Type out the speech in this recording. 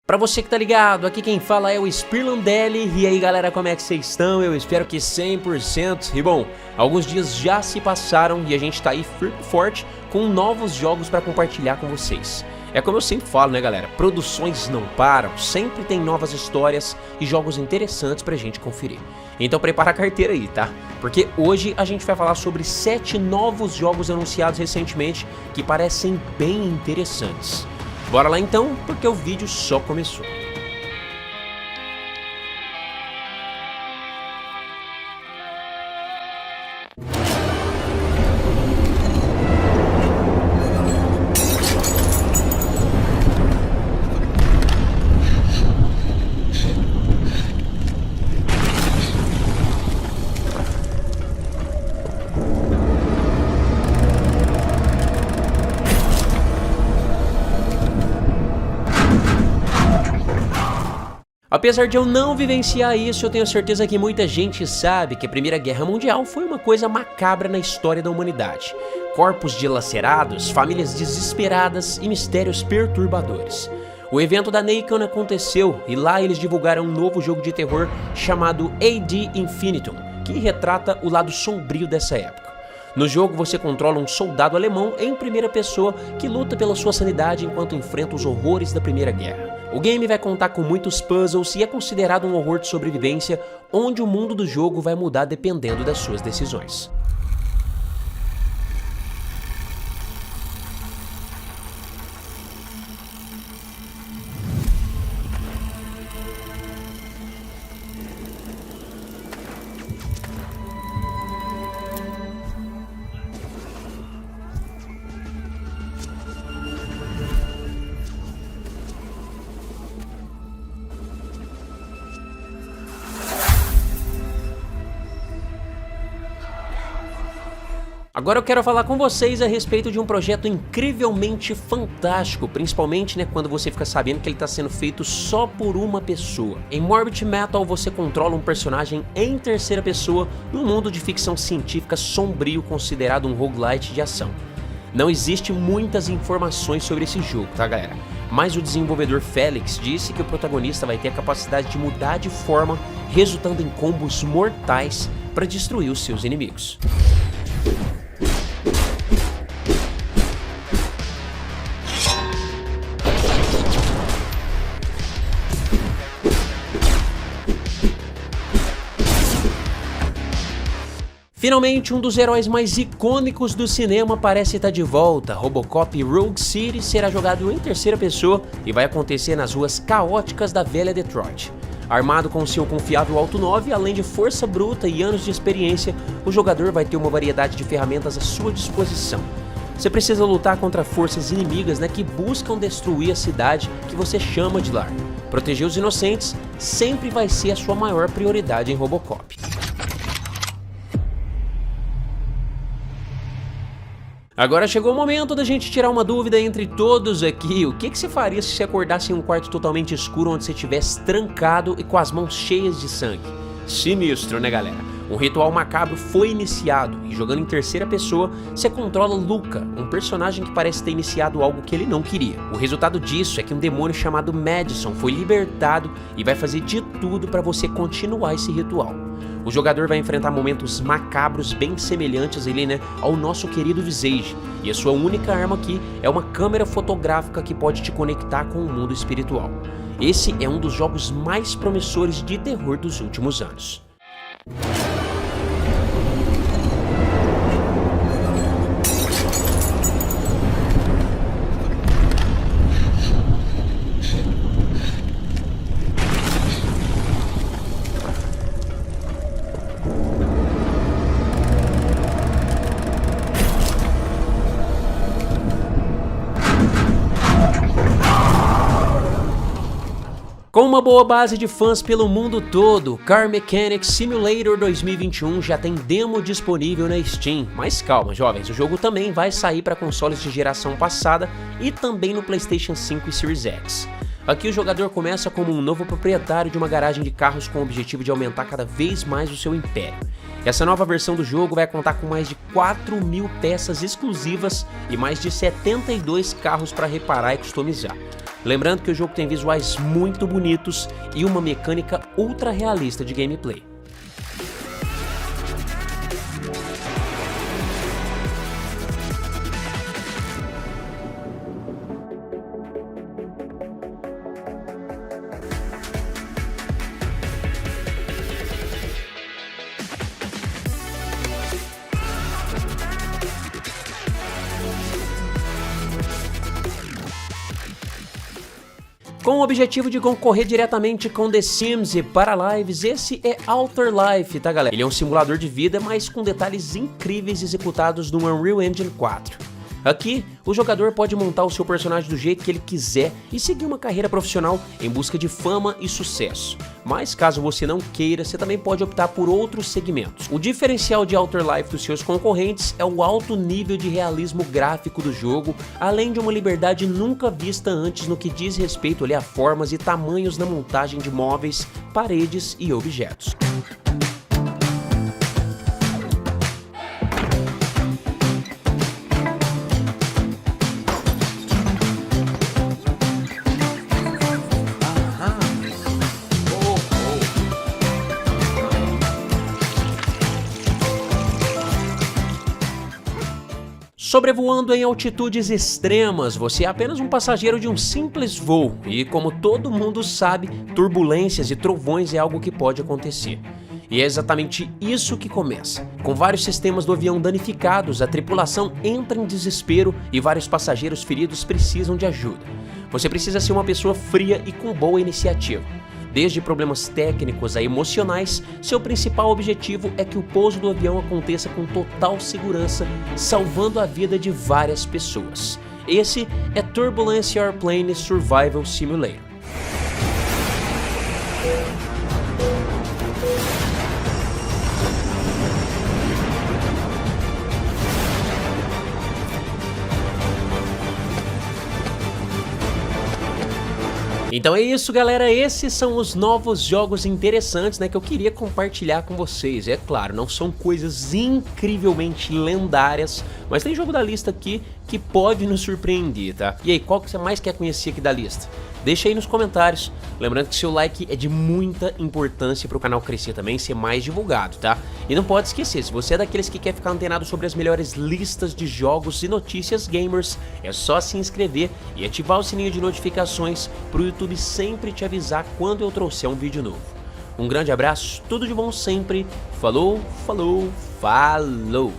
Pra você que tá ligado, aqui quem fala é o Spirlandelli. E aí galera, como é que vocês estão? Eu espero que 100%. E bom, alguns dias já se passaram e a gente tá aí firme e forte com novos jogos pra compartilhar com vocês. É como eu sempre falo, né galera, produções não param, sempre tem novas histórias e jogos interessantes pra gente conferir. Então prepara a carteira aí, tá? Porque hoje a gente vai falar sobre 7 novos jogos anunciados recentemente que parecem bem interessantes. Bora lá então, porque o vídeo só começou. Apesar de eu não vivenciar isso, eu tenho certeza que muita gente sabe que a Primeira Guerra Mundial foi uma coisa macabra na história da humanidade. Corpos dilacerados, famílias desesperadas e mistérios perturbadores. O evento da Nacon aconteceu e lá eles divulgaram um novo jogo de terror chamado AD Infinitum, que retrata o lado sombrio dessa época. No jogo você controla um soldado alemão em primeira pessoa que luta pela sua sanidade enquanto enfrenta os horrores da Primeira Guerra. O game vai contar com muitos puzzles e é considerado um horror de sobrevivência, onde o mundo do jogo vai mudar dependendo das suas decisões. Agora eu quero falar com vocês a respeito de um projeto incrivelmente fantástico, principalmente quando você fica sabendo que ele está sendo feito só por uma pessoa. Em Morbid Metal você controla um personagem em terceira pessoa num mundo de ficção científica sombrio considerado um roguelite de ação. Não existe muitas informações sobre esse jogo, tá galera? Mas o desenvolvedor Felix disse que o protagonista vai ter a capacidade de mudar de forma, resultando em combos mortais para destruir os seus inimigos. Finalmente, um dos heróis mais icônicos do cinema parece estar de volta. Robocop Rogue City será jogado em terceira pessoa e vai acontecer nas ruas caóticas da velha Detroit. Armado com seu confiável Auto 9, além de força bruta e anos de experiência, o jogador vai ter uma variedade de ferramentas à sua disposição. Você precisa lutar contra forças inimigas que buscam destruir a cidade que você chama de lar. Proteger os inocentes sempre vai ser a sua maior prioridade em Robocop. Agora chegou o momento da gente tirar uma dúvida entre todos aqui. O que você faria se você acordasse em um quarto totalmente escuro onde você estivesse trancado e com as mãos cheias de sangue? Sinistro, né galera? Um ritual macabro foi iniciado e jogando em terceira pessoa, você controla Luca, um personagem que parece ter iniciado algo que ele não queria. O resultado disso é que um demônio chamado Madison foi libertado e vai fazer de tudo para você continuar esse ritual. O jogador vai enfrentar momentos macabros bem semelhantes ao nosso querido Visage, e a sua única arma aqui é uma câmera fotográfica que pode te conectar com o mundo espiritual. Esse é um dos jogos mais promissores de terror dos últimos anos. Com uma boa base de fãs pelo mundo todo, Car Mechanic Simulator 2021 já tem demo disponível na Steam. Mas calma jovens, o jogo também vai sair para consoles de geração passada e também no PlayStation 5 e Series X. Aqui o jogador começa como um novo proprietário de uma garagem de carros com o objetivo de aumentar cada vez mais o seu império. Essa nova versão do jogo vai contar com mais de 4.000 peças exclusivas e mais de 72 carros para reparar e customizar. Lembrando que o jogo tem visuais muito bonitos e uma mecânica ultra realista de gameplay. Com o objetivo de concorrer diretamente com The Sims e Paralives, esse é Outer Life, tá galera? Ele é um simulador de vida, mas com detalhes incríveis executados no Unreal Engine 4. Aqui, o jogador pode montar o seu personagem do jeito que ele quiser e seguir uma carreira profissional em busca de fama e sucesso. Mas caso você não queira, você também pode optar por outros segmentos. O diferencial de Outer Life dos seus concorrentes é o alto nível de realismo gráfico do jogo, além de uma liberdade nunca vista antes no que diz respeito a formas e tamanhos na montagem de móveis, paredes e objetos. Sobrevoando em altitudes extremas, você é apenas um passageiro de um simples voo e, como todo mundo sabe, turbulências e trovões é algo que pode acontecer. E é exatamente isso que começa. Com vários sistemas do avião danificados, a tripulação entra em desespero e vários passageiros feridos precisam de ajuda. Você precisa ser uma pessoa fria e com boa iniciativa. Desde problemas técnicos a emocionais, seu principal objetivo é que o pouso do avião aconteça com total segurança, salvando a vida de várias pessoas. Esse é Turbulence Airplane Survival Simulator. Então é isso, galera, esses são os novos jogos interessantes, né, que eu queria compartilhar com vocês. É claro, não são coisas incrivelmente lendárias, mas tem jogo da lista aqui que pode nos surpreender, tá? E aí, qual que você mais quer conhecer aqui da lista? Deixa aí nos comentários. Lembrando que seu like é de muita importância para o canal crescer também, ser mais divulgado, tá? E não pode esquecer, se você é daqueles que quer ficar antenado sobre as melhores listas de jogos e notícias gamers, é só se inscrever e ativar o sininho de notificações para o YouTube sempre te avisar quando eu trouxer um vídeo novo. Um grande abraço, tudo de bom sempre, falou, falou, falou!